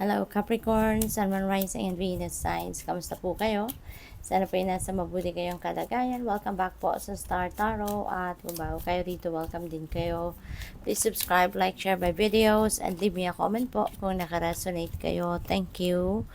Hello Capricorn, Sun, Moon, Rising, and Venus signs. Kamusta po kayo? Sana po ay nasa mabuti kayong kalagayan. Welcome back po sa Star Tarot. At kung bago kayo rito, welcome din kayo. Please subscribe, like, share my videos, and leave me a comment po kung nakaresonate kayo. Thank you.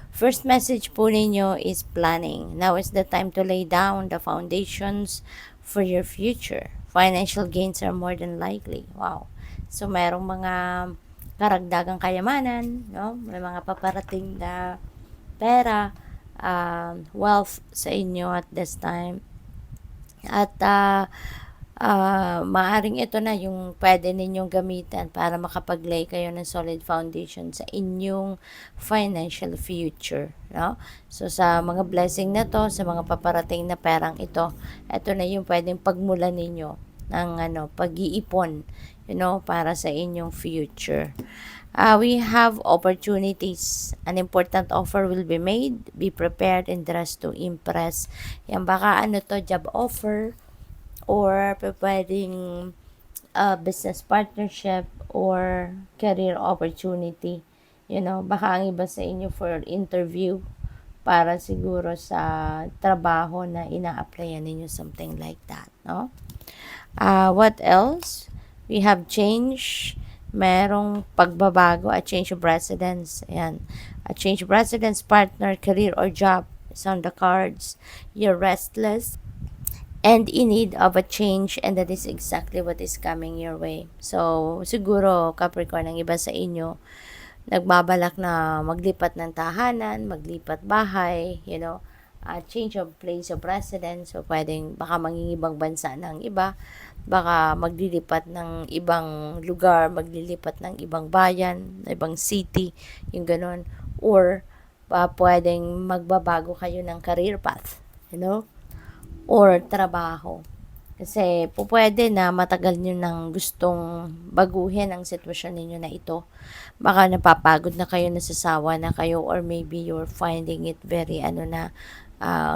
First message po ninyo is planning. Now is the time to lay down the foundations for your future. Financial gains are more than likely. Wow. So, mayroong mga karagdagang kayamanan, no? May mga paparating na pera, wealth sa inyo at this time. At maaring ito na yung pwede ninyong gamitan para makapag-lay kayo ng solid foundation sa inyong financial future, no? So sa mga blessing na to, sa mga paparating na perang ito na yung pwedeng pagmulan ninyo ng pag-iipon, para sa inyong future. We have opportunities. An important offer will be made. Be prepared and dress to impress. Yan baka job offer or pwedeng business partnership or career opportunity. Baka ang iba sa inyo for interview para siguro sa trabaho na ina-applyan ninyo, something like that, no? What else? We have change. Merong pagbabago, a change of residence. Ayan. A change of residence, partner, career, or job is on the cards. You're restless and in need of a change, and that is exactly what is coming your way. So, siguro, Capricorn, ang iba sa inyo, nagbabalak na maglipat ng tahanan, maglipat bahay, change of place of residence. So, pwedeng baka mangingibang bansa ng iba, baka maglilipat ng ibang lugar, maglilipat ng ibang bayan, ibang city, yung ganun. Or, pwedeng magbabago kayo ng career path, or trabaho. Kasi pwede na matagal nyo nang gustong baguhin ang sitwasyon ninyo na ito. Baka napapagod na kayo, nasasawa na kayo, or maybe you're finding it very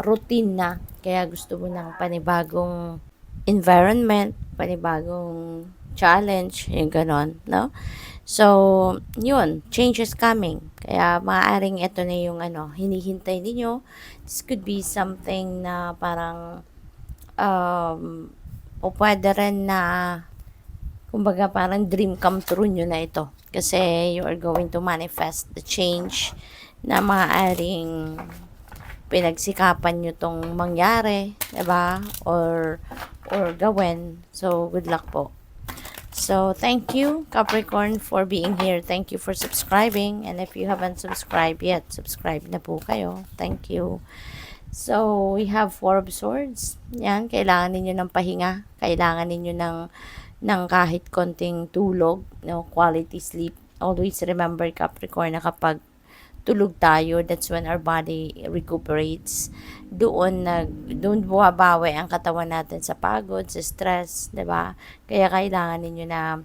routine na. Kaya gusto mo ng panibagong environment, panibagong challenge, yung ganon, no? So, yun, change is coming. Kaya maaaring ito na yung hinihintay ninyo. This could be something na parang o pwede rin na kumbaga parang dream come true nyo na ito. Kasi you are going to manifest the change na maaaring pinagsikapan nyo tong mangyari, diba? Or gawin. So, good luck po. So, thank you, Capricorn, for being here. Thank you for subscribing. And if you haven't subscribed yet, subscribe na po kayo. Thank you. So, we have Four of Swords. Yan, kailangan ninyo ng pahinga. Kailangan ninyo ng kahit konting tulog, quality sleep. Always remember, Capricorn, na kapag tulog tayo, that's when our body recuperates. Doon bumabawi ang katawan natin sa pagod, sa stress, 'di ba? Kaya kailangan ninyo na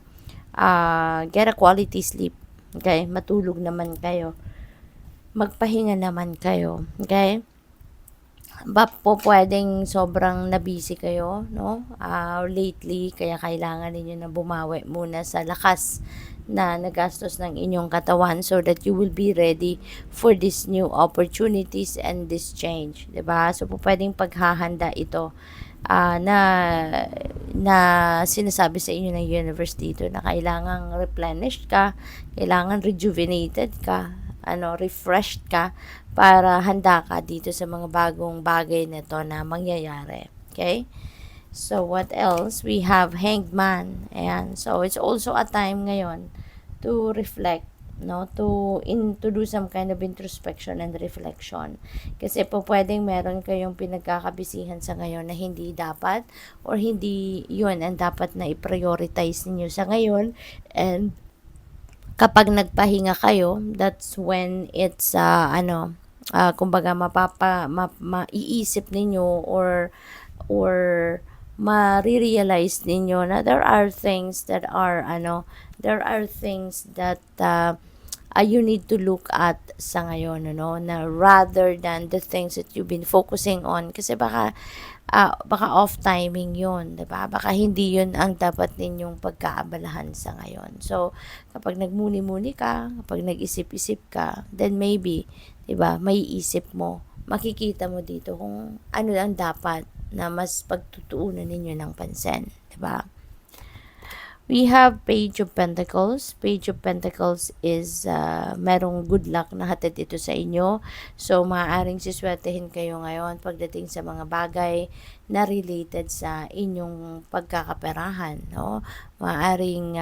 get a quality sleep. Okay? Matulog naman kayo. Magpahinga naman kayo. Okay? Pwedeng sobrang nabisi kayo, no? Lately, kaya kailangan ninyo na bumawi muna sa lakas na nagastos ng inyong katawan so that you will be ready for these new opportunities and this change, 'di ba? So, pwedeng paghahanda ito na sinasabi sa inyo ng universe dito na kailangang replenished ka, kailangan rejuvenated ka, refreshed ka para handa ka dito sa mga bagong bagay na to na mangyayari. Okay? So, what else? We have Hanged Man. Ayan. So, it's also a time ngayon to reflect, no? To do some kind of introspection and reflection. Kasi pwedeng meron kayong pinagkakabisihan sa ngayon na hindi dapat or hindi yun ang dapat na i-prioritize ninyo sa ngayon. And kapag nagpahinga kayo, that's when it's kumbaga maiisip ninyo or ma-realize ninyo na there are things that you need to look at sa ngayon, na rather than the things that you've been focusing on. Kasi baka baka off timing yun, 'di ba? Baka hindi yun ang dapat ninyong pagkaabalahan sa ngayon. So, kapag nagmuni-muni ka, kapag nag-isip-isip ka, then maybe, 'di ba, maiisip mo, makikita mo dito kung ano ang dapat na mas pagtutuunan ninyo ng pansin, 'di ba? We have Page of Pentacles. Page of Pentacles is merong good luck na hatid ito sa inyo. So, maaaring siswertehin kayo ngayon pagdating sa mga bagay na related sa inyong pagkakaperahan, no? Maaaring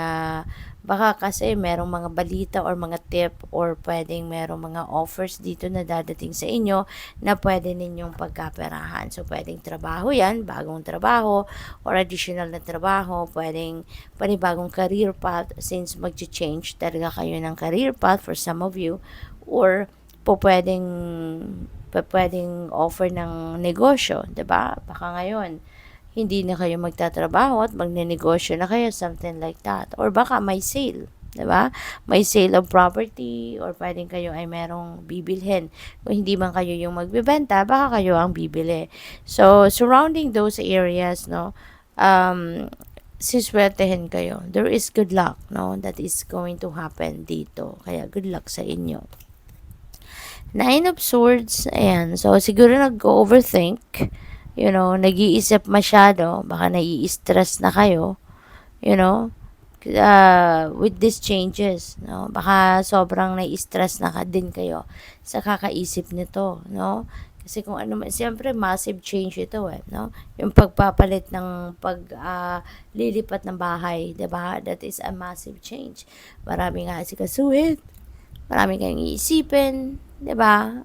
baka kasi merong mga balita or mga tip or pwedeng merong mga offers dito na dadating sa inyo na pwede ninyong pagkaperahan. So, pwedeng trabaho yan, bagong trabaho or additional na trabaho, pwedeng panibagong career path since mag-change talaga kayo ng career path for some of you, or pwedeng offer ng negosyo, 'di ba? Baka ngayon hindi na kayo magtatrabaho at magnenegosyo na kayo, something like that. Or baka may sale, 'di ba? May sale of property or pwedeng kayo ay merong bibilhin. Kung hindi man kayo yung magbebenta, baka kayo ang bibili. So, surrounding those areas, no, siswertehin kayo. There is good luck, no, that is going to happen dito. Kaya good luck sa inyo. Nine of Swords, ayan. So, siguro nag-overthink, nag-iisip masyado, baka nai-stress na kayo, you know, with these changes, no? Baka sobrang nai-stress na din kayo sa kakaisip nito, no? Kasi kung ano man, siyempre massive change ito no? Yung pagpapalit ng lilipat ng bahay, 'di ba? That is a massive change. Marami nga asikasuhin, marami kayong iisipin, 'di ba?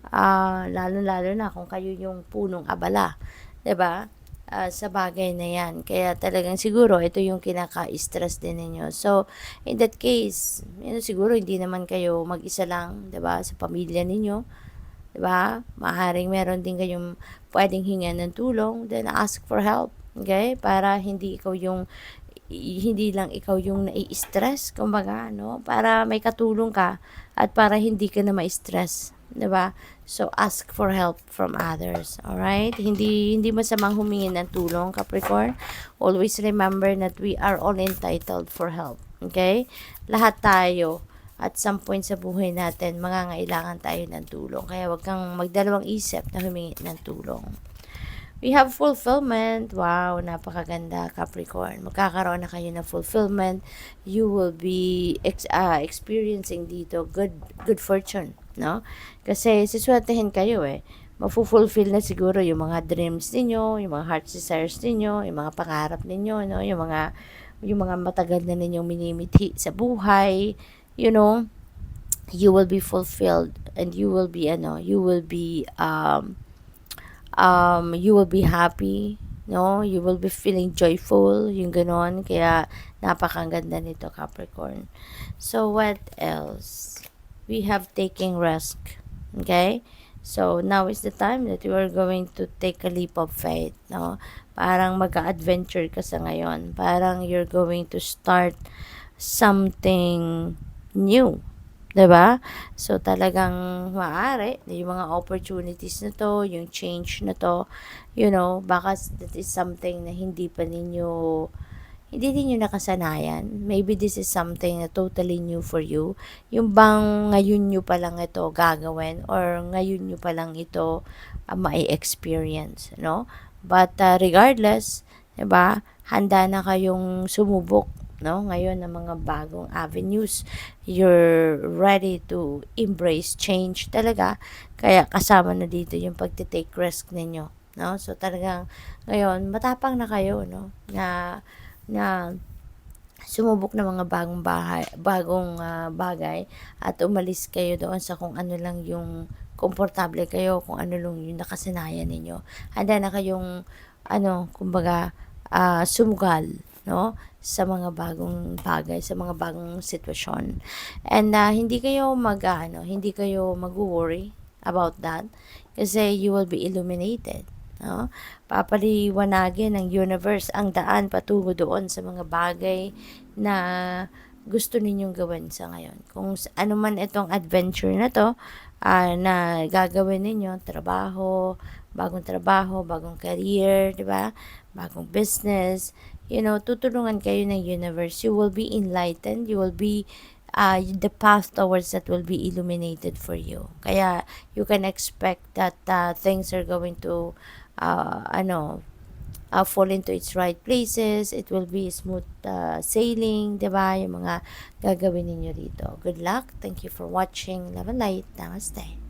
Lalo-lalo na kung kayo yung punong abala, 'di ba? Sa bagay na 'yan. Kaya talagang siguro ito yung kinaka-stress din ninyo. So, in that case, siguro hindi naman kayo mag-isa lang, 'di ba? Sa pamilya ninyo, 'di ba? Maaaring meron din kayong pwedeng hingan ng tulong, then ask for help, okay? Para hindi lang ikaw yung nai-stress, kumbaga, no? Para may katulong ka at para hindi ka na ma-stress, 'di ba? So ask for help from others, all right? Hindi masamang humingi ng tulong, Capricorn. Always remember that we are all entitled for help, okay? Lahat tayo at some point sa buhay natin, mangangailangan tayo ng tulong. Kaya wag kang magdalawang isip na humingi ng tulong. We have fulfillment. Wow, napakaganda, Capricorn. Magkakaroon na kayo ng fulfillment. You will be experiencing dito good fortune, no? Kasi siswertehin kayo Mafu-fulfill na siguro yung mga dreams ninyo, yung mga heart desires ninyo, yung mga pangarap ninyo, no? Yung mga matagal na ninyong minimithi sa buhay, you know, you will be fulfilled and you will be happy, no? You will be feeling joyful, yung ganon. Kaya, napakaganda nito, Capricorn. So, what else? We have taking risk, okay? So, now is the time that you are going to take a leap of faith, no? Parang mag-adventure ka sa ngayon. Parang you're going to start something new, 'di ba? So talagang maaari yung mga opportunities na to, yung change na to, baka that is something na hindi ninyo nakasanayan. Maybe this is something na totally new for you. Yung bang ngayon nyo pa lang ito gagawin or ngayon nyo pa lang ito ma-experience, no? But regardless, 'di ba? Handa na kayong sumubok, no? Ngayon ng mga bagong avenues. You're ready to embrace change talaga. Kaya kasama na dito yung pagte-take risk ninyo, no? So talagang ngayon matapang na kayo, no? Na sumubok ng mga bagong bagay at umalis kayo doon sa kung ano lang yung komportable kayo, kung ano lang yung nakasanayan ninyo. Handa na kayong kumbaga sumugal, no? Sa mga bagong bagay, sa mga bagong sitwasyon. And hindi kayo mag-worry about that kasi you will be illuminated, no? Papaliwanagin ng universe ang daan patungo doon sa mga bagay na gusto ninyong gawin sa ngayon. Kung ano man itong adventure na to, na gagawin ninyo, trabaho, bagong trabaho, bagong career, di ba? Bagong business. Tutulungan kayo ng universe. You will be enlightened. You will be the path towards that will be illuminated for you. Kaya you can expect that things are going to fall into its right places. It will be smooth sailing, 'di ba? Yung mga gagawin ninyo rito. Good luck. Thank you for watching. Love and light. Namaste.